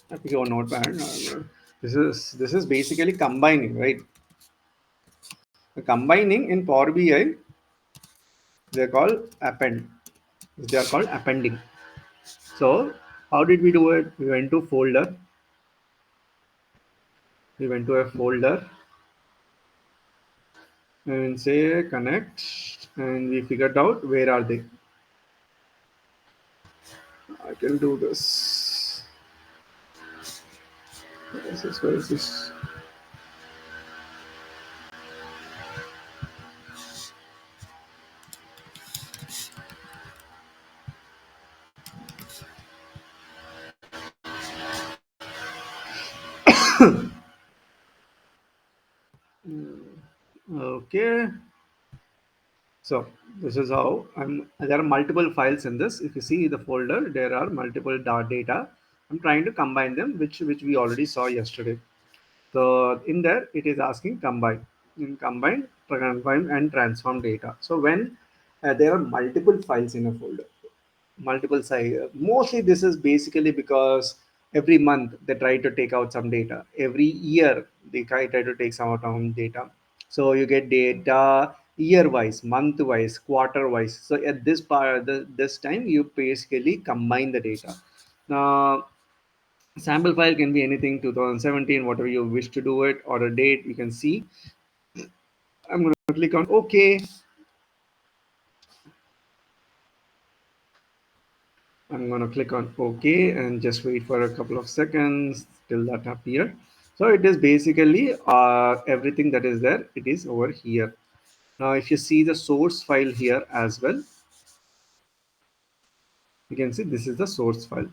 Pick your notepad. This is basically combining, right? Combining in Power BI, they're called append. They are called appending. So how did we do it? We went to folder. We went to a folder and say connect, and we figured out where are they. I can do this. Where is this? Okay. So this is how there are multiple files in this. If you see the folder, there are multiple data. I'm trying to combine them, which we already saw yesterday. So in there, it is asking combine, in combine and transform data. So when there are multiple files in a folder, multiple size. Mostly this is basically because every month they try to take out some data. Every year they try to take some out of data. So you get data year wise, month wise, quarter wise. So at this part, this time you basically combine the data. Now sample file can be anything 2017, whatever you wish to do it, or a date you can see. I'm going to click on OK. I'm going to click on OK and just wait for a couple of seconds till that appear. So it is basically everything that is there. It is over here. Now, if you see the source file here as well, you can see this is the source file.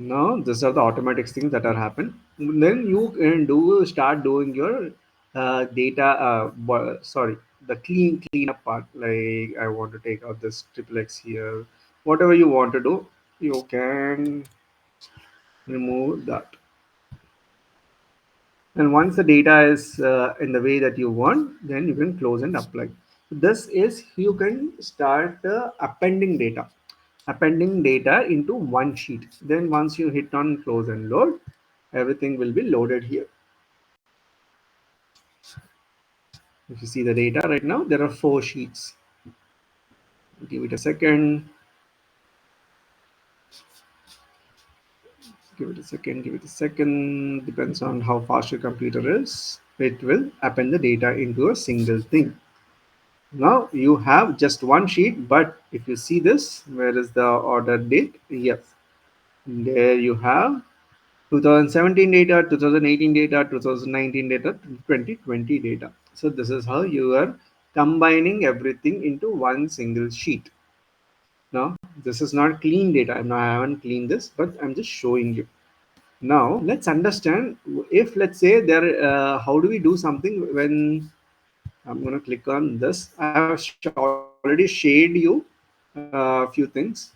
Now, these are the automatic things that are happen. Then you can start doing your data. Sorry, the cleanup part. Like I want to take out this triple X here. Whatever you want to do, you can remove that. And once the data is in the way that you want, then you can close and apply. This is you can start appending data into one sheet. Then once you hit on close and load, everything will be loaded here. If you see the data right now, there are 4 sheets. Give it a second. Give it a second. Give it a second. Depends on how fast your computer is. It will append the data into a single thing. Now you have just one sheet, but if you see this, where is the order date? Yes, there you have 2017 data, 2018 data, 2019 data, 2020 data. So this is how you are combining everything into one single sheet. Now this is not clean data. I haven't cleaned this, but I'm just showing you. Now let's understand if let's say there, how do we do something when I'm going to click on this. I have already shared you a few things.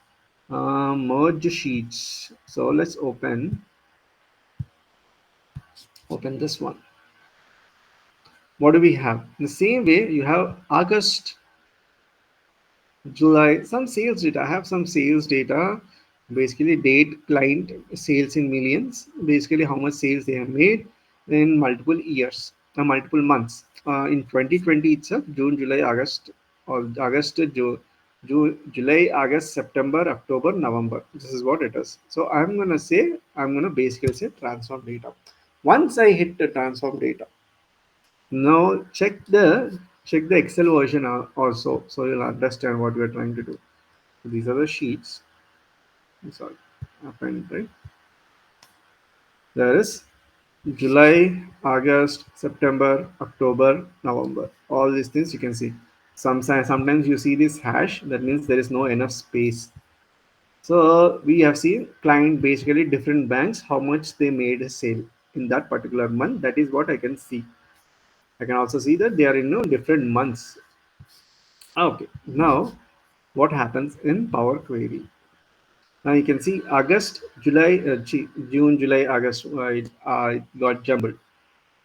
Merge sheets. So let's open this one. What do we have? In the same way, you have August, July, some sales data. I have some sales data. Basically, date, client, sales in millions. Basically, how much sales they have made in multiple years, multiple months. In 2020 itself, June, July, August, or August, July, August, September, October, November. This is what it is. So I'm gonna basically say transform data. Once I hit the transform data, now check the Excel version also, so you'll understand what we are trying to do. So these are the sheets. Sorry, append, right? There is July, August, September, October, November. All these things you can see. Sometimes you see this hash. That means there is no enough space. So we have seen client basically different banks how much they made a sale in that particular month. That is what I can see. I can also see that they are in different months. Okay, now what happens in Power Query? Now you can see August, July, June, July, August, it got jumbled.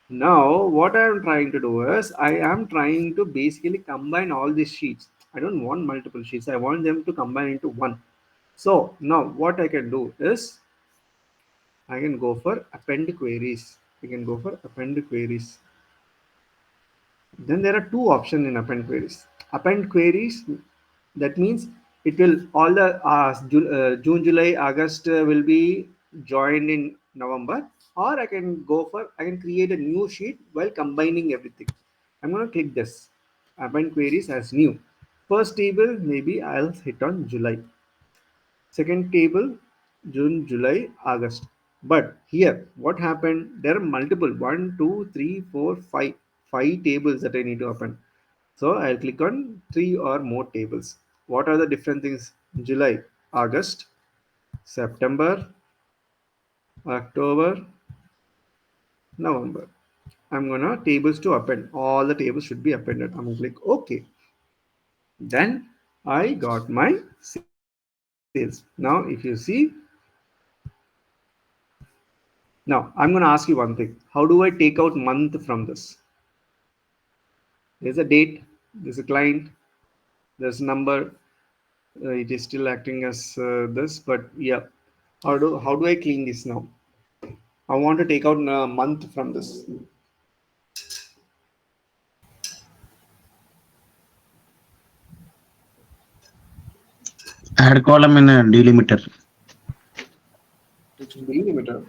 Now what I am trying to do is I am trying to basically combine all these sheets. I don't want multiple sheets. I want them to combine into one. So now what I can do is I can go for append queries. I can go for append queries. Then there are two options in append queries. Append queries, that means it will all the June, July, August will be joined in November, or I can create a new sheet while combining everything. I'm gonna click this append queries as new. First table maybe I'll hit on July. Second table, June, July, August. But here, what happened? There are multiple one, two, three, four, five tables that I need to open. So I'll click on three or more tables. What are the different things? July, August, September, October, November. I'm gonna tables to append. All the tables should be appended. I'm gonna click OK. Then I got my sales. Now, if you see, now I'm gonna ask you one thing. How do I take out month from this? There's a date, there's a client, there's a number. It is still acting as this, but yeah. How do I clean this now? I want to take out a month from this. Add column in a delimiter. Delimiter.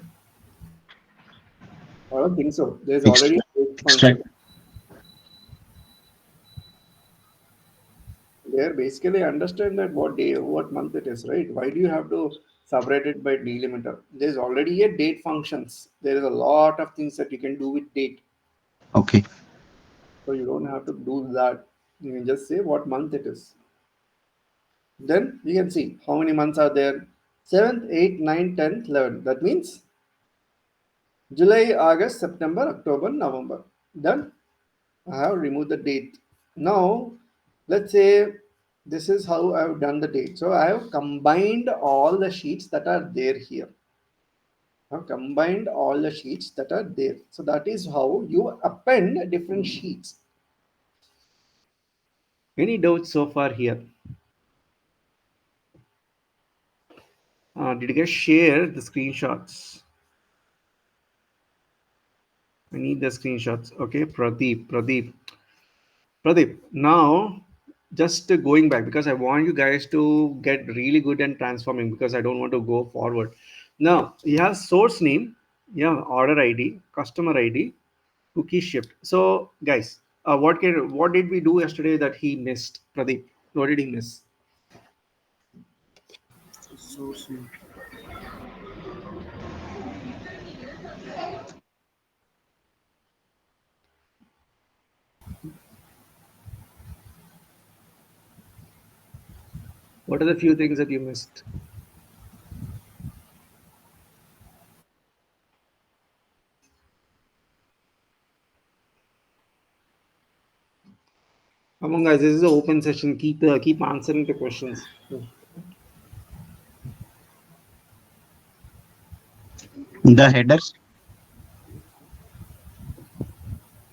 I don't think so. There's Extract. already a date Extract. function. There basically understand that what day, what month it is, right? Why do you have to separate it by delimiter? There's already a date functions. There is a lot of things that you can do with date. Okay. So you don't have to do that. You can just say what month it is. Then you can see how many months are there. 7th, 8th, 9th, 10th, 11th. That means July, August, September, October, November. Done. I have removed the date. Now, let's say this is how I have done the date. So I have combined all the sheets that are there here. I have combined all the sheets that are there. So that is how you append different sheets. Any doubts so far here? Did you guys share the screenshots? I need the screenshots. Okay, Pradeep. Now, just going back because I want you guys to get really good and transforming because I don't want to go forward. Now, you have source name, you have order ID, customer ID, cookie shipped. So, guys, what did we do yesterday that he missed? Pradeep, what did he miss? Source name. What are the few things that you missed? Come on, guys, this is an open session. Keep answering the questions. The headers.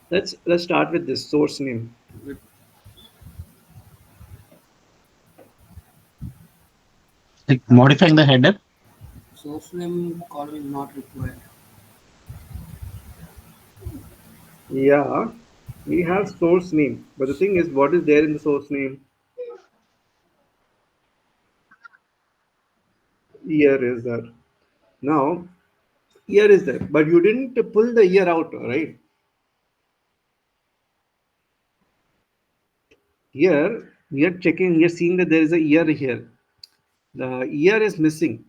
Let's start with this source name. With Like modifying the header. source name column is not required. Yeah, we have source name, but the thing is, what is there in the source name? Year is there. Now, year is there, but you didn't pull the year out, right? Here, we are checking, we are seeing that there is a year here. The year is missing.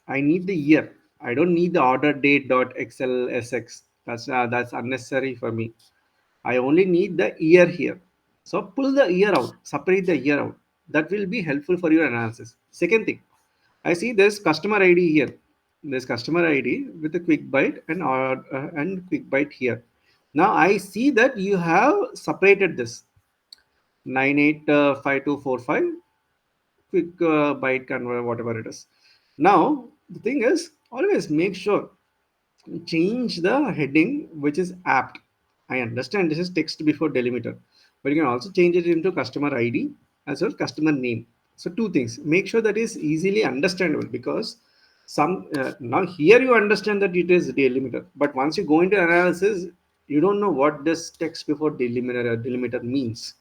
I need the year. I don't need the order date dot xlsx. That's unnecessary for me. I only need the year here. So pull the year out, separate the year out. That will be helpful for your analysis. Second thing, I see this customer ID here. This customer ID with a quick byte and quick byte here. Now I see that you have separated this 985245 quick byte converter, whatever it is. Now the thing is, always make sure change the heading which is apt. I understand this is text before delimiter, but you can also change it into customer ID as well as customer name. So two things, make sure that is easily understandable because some now here you understand that it is delimiter, but once you go into analysis, you don't know what this text before delimiter means,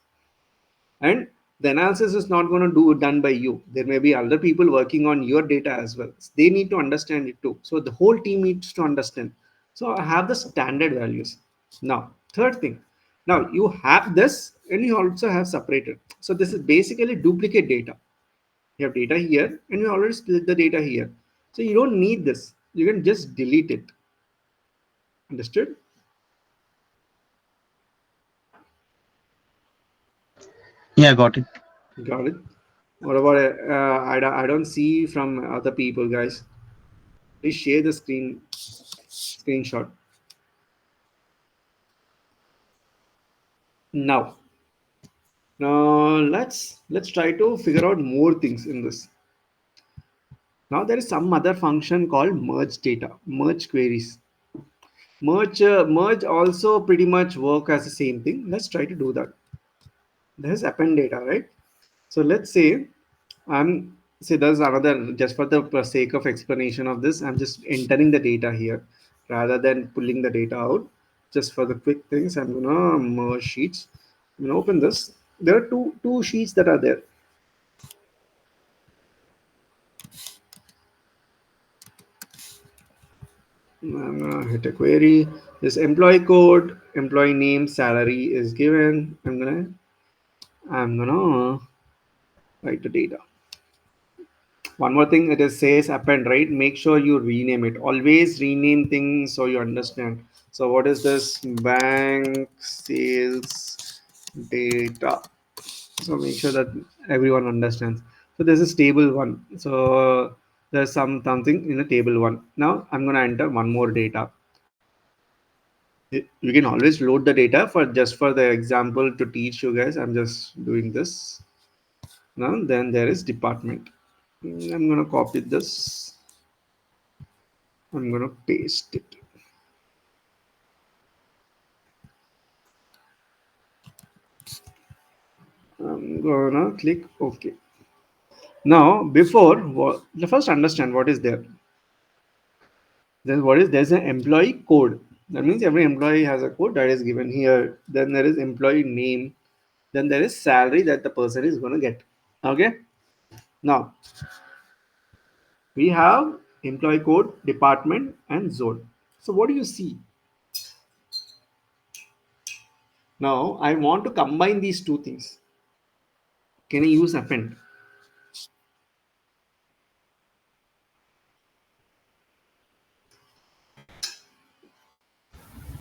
and the analysis is not going to do done by you. There may be other people working on your data as well. They need to understand it too, so the whole team needs to understand. So I have the standard values. Now third thing, now you have this and you also have separated. So this is basically duplicate data. You have data here and you already split the data here, so you don't need this. You can just delete it. Understood? Yeah, got it. Got it. What about I don't see from other people, guys. Please share the screenshot. Now, let's try to figure out more things in this. Now there is some other function called merge data, merge queries. Merge also pretty much work as the same thing. Let's try to do that. There's append data, right? So let's say I'm say there's another, just for the sake of explanation of this, I'm just entering the data here rather than pulling the data out. Just for the quick things, I'm gonna merge sheets. I'm gonna open this. There are two sheets that are there. I'm gonna hit a query. This employee code, employee name, salary is given. I'm gonna write the data. One more thing, it is says append, right? Make sure you rename it. Always rename things so you understand. So what is this? Bank sales data. So make sure that everyone understands. So this is table one. So there's something in the table one. Now I'm gonna enter one more data. You can always load the data for just for the example to teach you guys. I'm just doing this. Now then there is department. I'm gonna copy this. I'm gonna paste it. I'm gonna click OK. Now, before first understand what is there. Then what is there's an employee code. That means every employee has a code that is given here. Then there is employee name. Then there is salary that the person is gonna get. Okay. Now we have employee code, department, and zone. So what do you see? Now I want to combine these two things. Can I use append?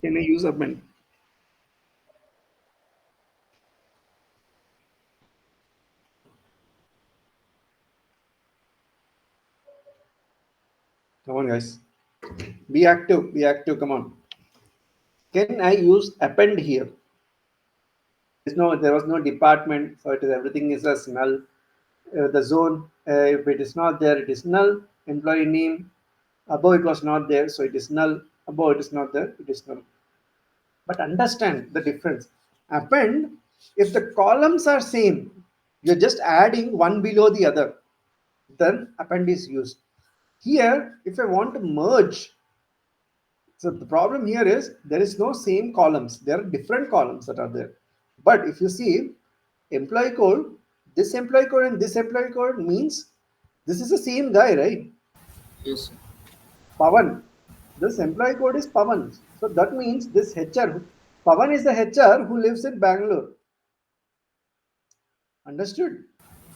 Can I use append? Come on, guys. Be active. Be active. Come on. Can I use append here? There was no department, so it is everything is as null. The zone, if it is not there, it is null. Employee name, above it was not there, so it is null. Above it is not there, it is null. But understand the difference. Append, if the columns are same, you're just adding one below the other, then append is used. Here, if I want to merge, so the problem here is there is no same columns. There are different columns that are there. But if you see employee code, this employee code and this employee code means this is the same guy, right? Yes, sir. Pavan. This employee code is Pavan. So that means this HR, Pavan is the HR who lives in Bangalore. Understood?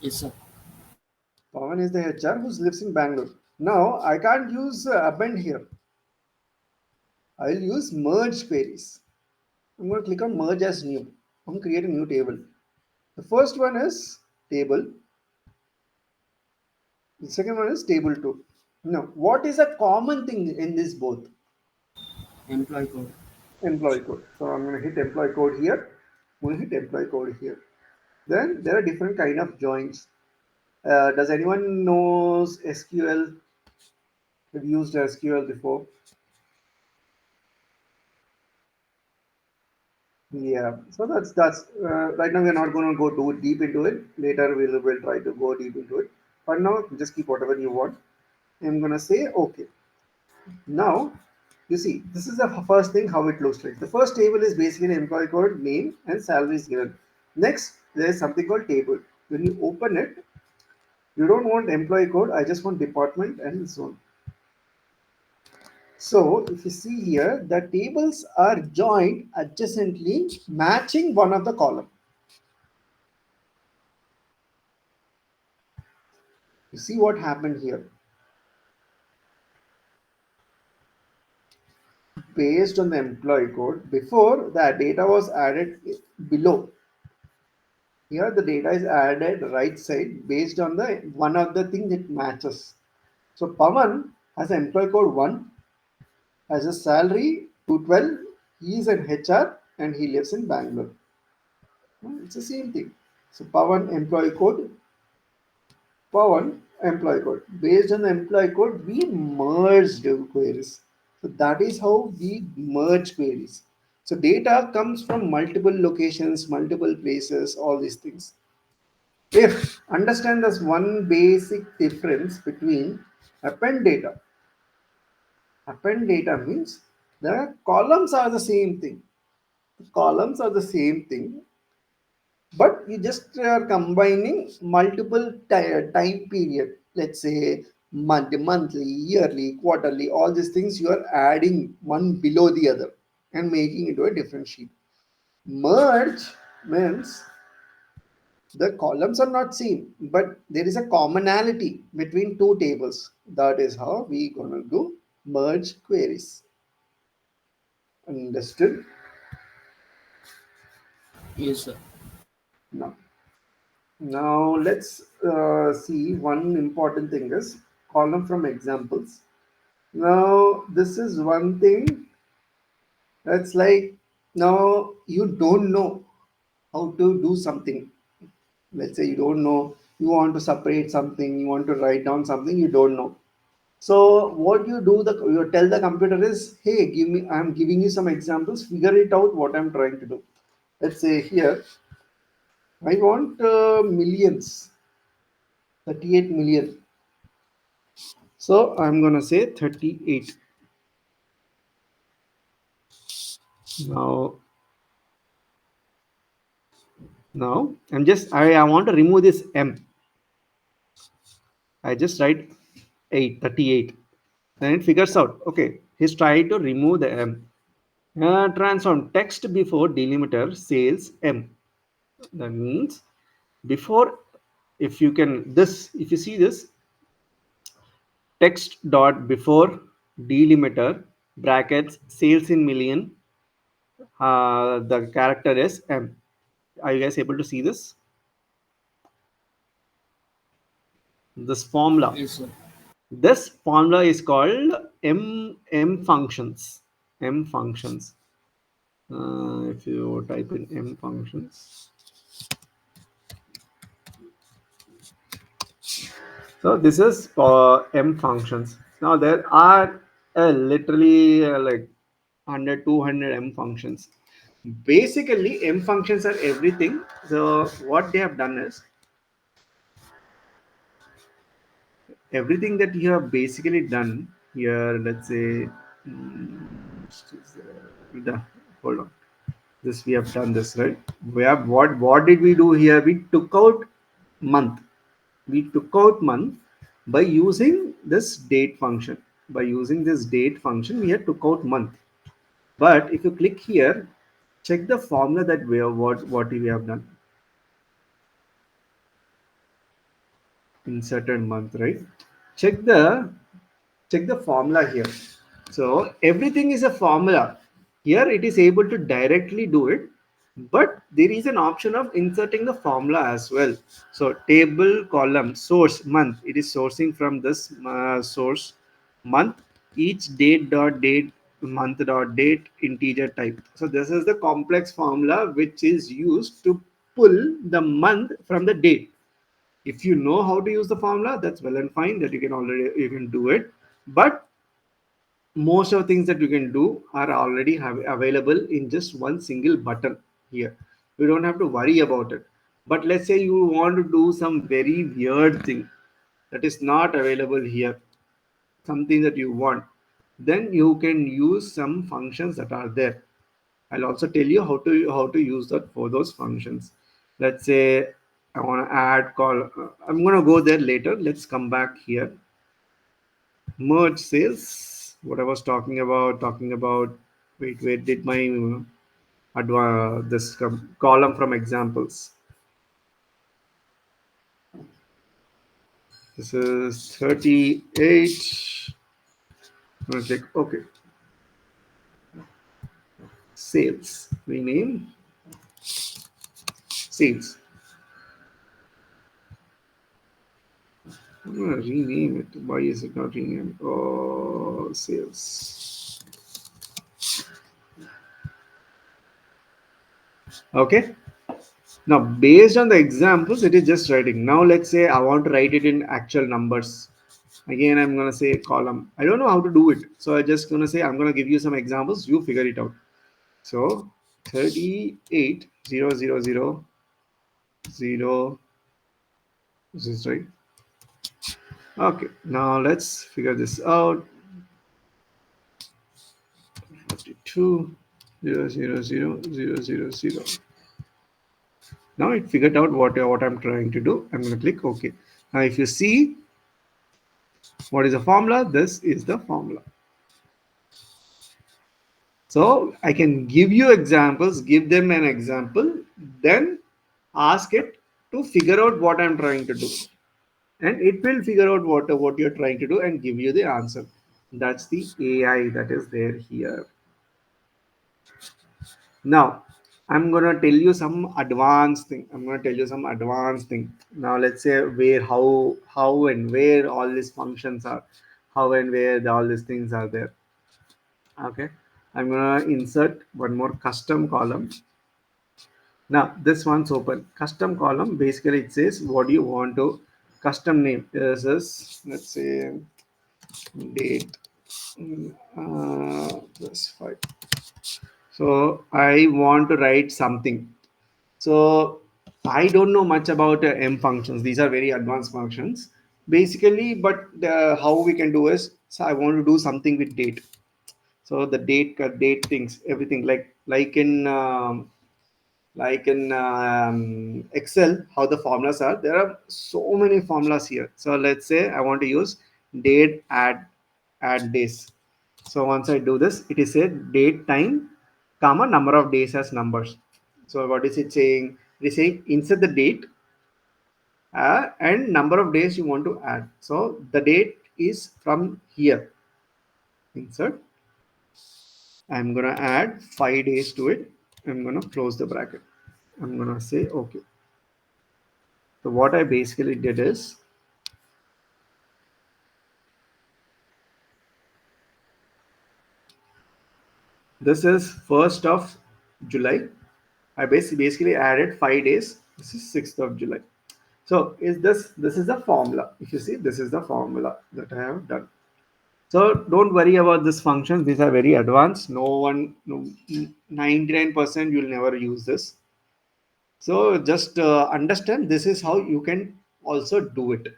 Yes, sir. Pavan is the HR who lives in Bangalore. Now I can't use append here. I'll use merge queries. I'm going to click on merge as new. I'm going to create a new table. The first one is table. The second one is table 2. Now, what is a common thing in this both? Employee code. Employee code. So I'm going to hit employee code here. I'm going to hit employee code here. Then there are different kind of joins. Does anyone knows SQL? Have used SQL before? Yeah. So that's right now we're not going to go too deep into it. Later we'll try to go deep into it. But now just keep whatever you want. I'm gonna say okay. Now, you see, this is the first thing how it looks like. The first table is basically employee code, name, and salary is given. Next, there is something called table. When you open it, you don't want employee code. I just want department and so on. So, if you see here, the tables are joined adjacently, matching one of the column. You see what happened here? Based on the employee code, before the data was added below. Here the data is added right side based on the one of the things it matches. So Pawan has an employee code 1, has a salary 212, he is an HR and he lives in Bangalore. It's the same thing. So Pawan employee code. Based on the employee code, we merged the queries. So that is how we merge queries. So data comes from multiple locations, multiple places, all these things. If understand this one basic difference between append data. Append data means the columns are the same thing. The columns are the same thing, but you just are combining multiple time period. Let's say monthly, yearly, quarterly, all these things you are adding one below the other and making into a different sheet. Merge means the columns are not same, but there is a commonality between two tables. That is how we gonna do merge queries. Understood? Yes, sir. Now, now let's see one important thing is column from examples. Now this is one thing that's like now you don't know how to do something. Let's say you don't know, you want to separate something, you want to write down something, you don't know. So what you do, you tell the computer is, hey, give me, I'm giving you some examples, figure it out what I'm trying to do. Let's say here, I want millions, 38 million. So I'm gonna say 38. Now, I want to remove this M. I just write 8, 38. Then it figures out, okay, he's trying to remove the M. Transform text before delimiter sales M. That means before, if you can this, if you see this text dot before delimiter brackets sales in million, the character is M. Are you guys able to see this formula? Yes, sir. This formula is called M functions. M functions. If you type in M functions, so this is M functions. Now there are literally like 100, 200 M functions. Basically, M functions are everything. So what they have done is everything that you have basically done here. Let's say, mm, the, hold on. This we have done this right. We have what did we do here? We took out month. We took out month by using this date function. By using this date function, we have took out month. But if you click here, check the formula that we have what we have done. Inserted month, right? Check the formula here. So everything is a formula. Here it is able to directly do it, but there is an option of inserting the formula as well. So table column source month, it is sourcing from this source month, each date month dot date integer type. So this is the complex formula which is used to pull the month from the date. If you know how to use the formula, that's well and fine, that you can do it. But most of the things that you can do are already available in just one single button here. You don't have to worry about it. But let's say you want to do some very weird thing that is not available here. something that you want, then you can use some functions that are there. I'll also tell you how to use that for those functions. Let's say I want to add call. I'm going to go there later. Let's come back here. Merge sales. What I was talking about. Wait. Did my this column from examples. This is 38. I'm going to click OK. Sales. Rename sales. I'm going to rename it. Why is it not renamed? Oh, sales. Okay. Now, based on the examples, it is just writing. Now, let's say I want to write it in actual numbers. Again, I'm going to say column. I don't know how to do it. So I'm just going to say, I'm going to give you some examples. You figure it out. So 38,000. This is right. Okay. Now let's figure this out. 42,000,000,000. Now it figured out what I'm trying to do. I'm going to click OK. Now, if you see what is the formula, this is the formula. So I can give you examples, give them an example, then ask it to figure out what I'm trying to do. And it will figure out what you're trying to do and give you the answer. That's the AI that is there here. Now, I'm gonna tell you some advanced thing. Now, let's say how and where all these functions are, how and where all these things are there. Okay, I'm gonna insert one more custom column. Now, this one's open. Custom column, basically it says what do you want to custom name. This is, let's say, date plus 5. So I want to write something. So I don't know much about M functions. These are very advanced functions. Basically, but how we can do is, so I want to do something with date. So the date things, everything like in Excel, how the formulas are. There are so many formulas here. So let's say I want to use date add days. So once I do this, it is a date time, comma number of days as numbers. So what is it saying? It is saying insert the date and number of days you want to add. So the date is from here. Insert. I'm gonna add 5 days to it. I'm gonna close the bracket. I'm gonna say okay. So what I basically did is this is 1st of July. I basically added 5 days. This is 6th of July. So this is the formula. If you see, this is the formula that I have done. So don't worry about this function. These are very advanced. No, 99% you'll never use this. So just understand this is how you can also do it.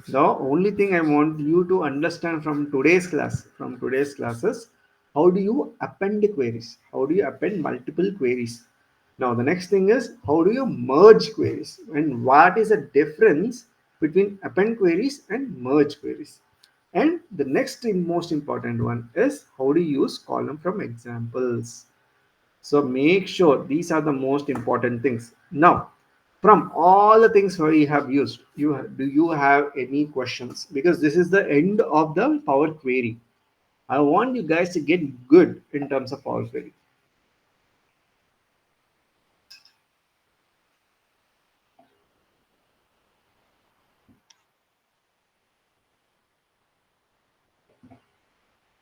The only thing I want you to understand from today's classes, how do you append queries? How do you append multiple queries? Now, the next thing is how do you merge queries and what is the difference between append queries and merge queries? And the next most important one is how to use column from examples. So make sure these are the most important things. Now, from all the things we have used, do you have any questions? Because this is the end of the Power Query. I want you guys to get good in terms of Power Query.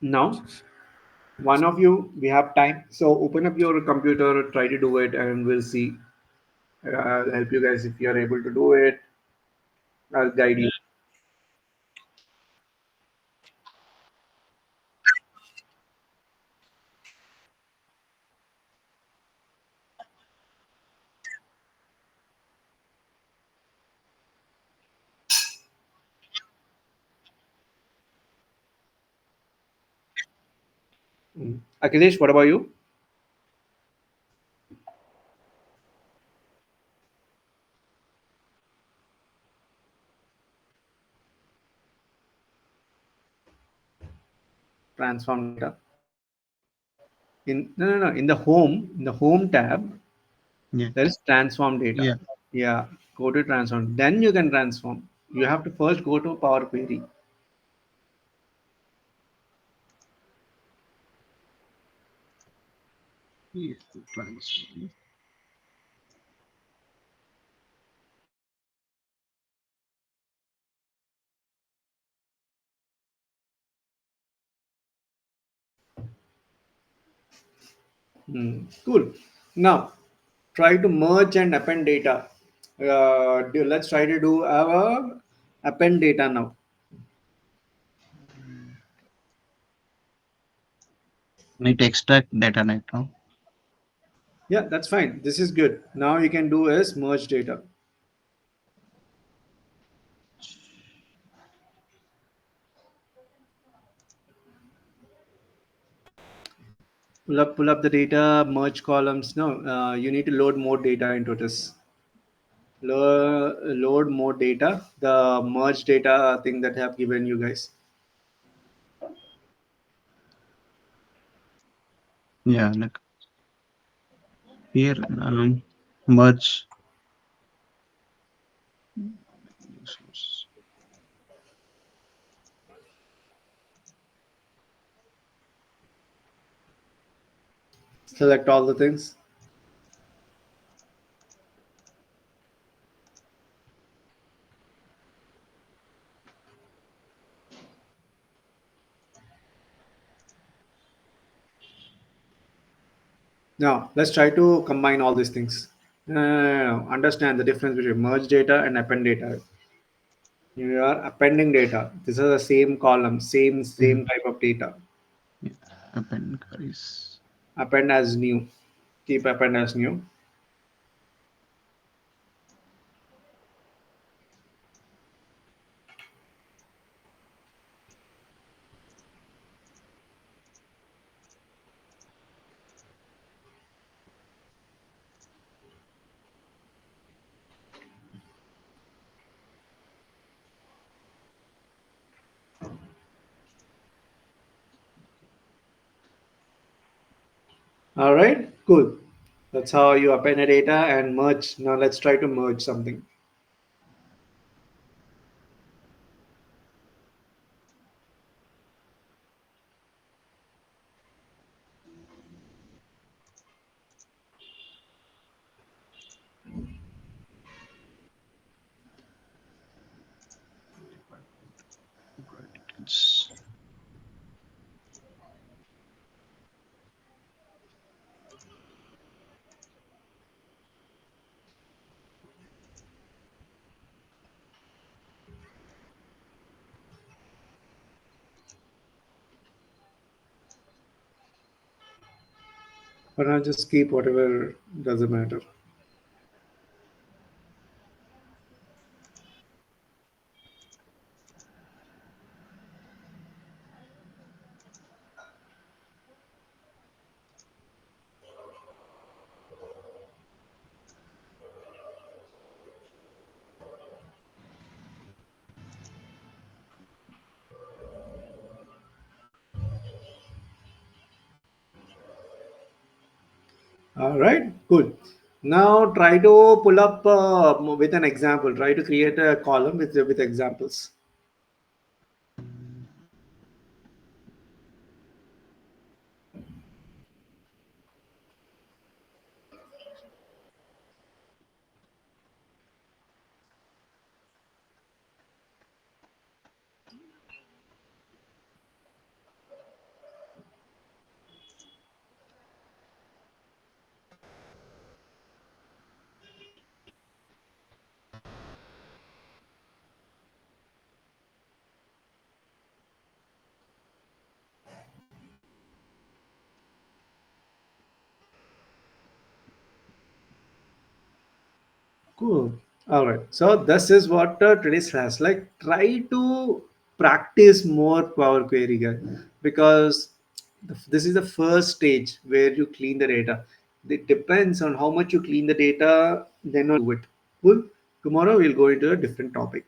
Now, one of you, we have time. So open up your computer, try to do it, and we'll see. I'll help you guys if you are able to do it. I'll guide you. Akhilesh, what about you? Transform data. In no, no, no. In the home tab, Yeah. there is transform data. Yeah. Yeah, go to transform. Then you can transform. You have to first go to Power Query. Yes. Transform. Cool. Now, try to merge and append data. Let's try to do our append data now. Need to extract data right now. Yeah, that's fine. This is good. Now you can do is merge data. Pull up the data, merge columns. No, you need to load more data into this. Load more data. The merge data thing that I have given you guys. Yeah. Like here, merge source. Select all the things. Now let's try to combine all these things. Understand the difference between merge data and append data. You are appending data. This is the same column, same Same. type of data. Yeah. Append queries. Append as new. Keep append as new. All right, cool. That's how you append a data and merge. Now let's try to merge something. Details. But I'll just keep whatever doesn't matter. All right, cool. Now try to pull up with an example. Try to create a column with examples. Cool. All right. So this is what today's class like. Try to practice more Power Query, guys, because This is the first stage where you clean the data. It depends on how much you clean the data, then only do it. Cool. Tomorrow we'll go into a different topic.